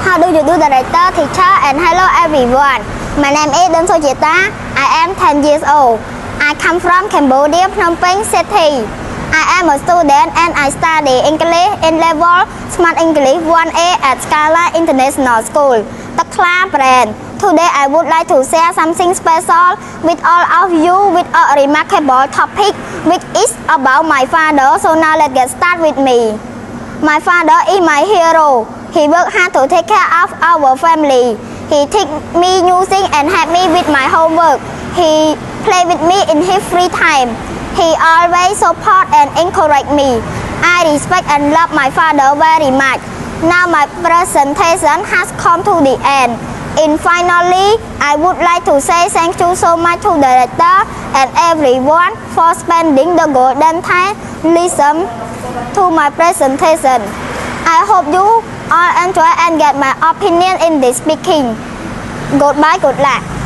How do you do, director, teacher, and hello everyone. My name is Đơn Sojeta. I am 10 years old. I come from Cambodia, Phnom Penh City. I am a student and I study English in level Smart English 1A at Scala International School, Takla brand. Today I would like to share something special with all of you with a remarkable topic which is about my father. So now let's get started with me. My father is my hero. He worked hard to take care of our family. He teach me new things and help me with my homework. He play with me in his free time. He always support and encourage me. I respect and love my father very much. Now my presentation has come to the end. Finally, I would like to say thank you so much to the director and everyone for spending the golden time listen to my presentation. I hope you all enjoy and get my opinion in this speaking. Goodbye, good luck.